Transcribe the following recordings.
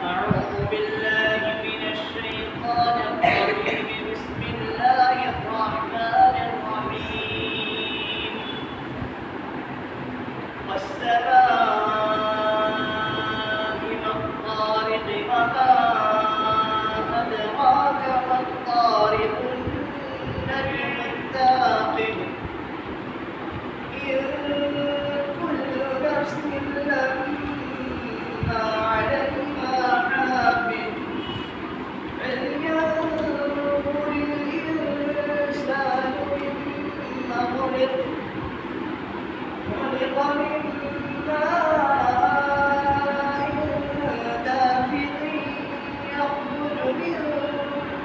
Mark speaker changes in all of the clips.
Speaker 1: أعوذ بالله من الشيطان الرجيم. بسم الله الرحمن الرحيم. والسماء والطارق وما أدراك ما الطارق. النجم الثاقب. إن كل نفس لما عليها حافظ. فلينظر الإنسان مما خلق. خلق من ماء دافق يخرج من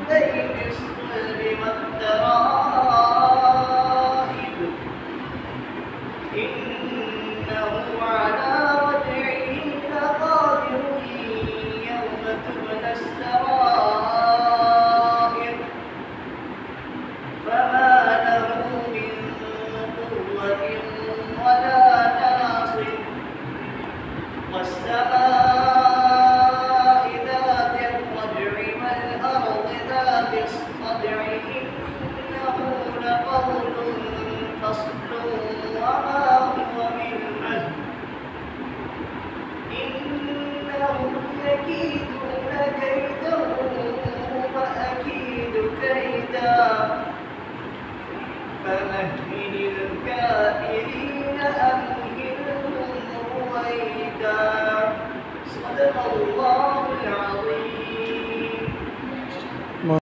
Speaker 1: بين الصلب والترائب. إنه على رجعه لقادر. يوم تبلى السرائر. فما له من قوة ولا ناصر. والسماء ذات الرجع والأرض ذات الصدع. إنه لقول فصل وما هو بالهزل. إنهم يكيدون كيدا وأكيد كيدا. فمهل الكافرين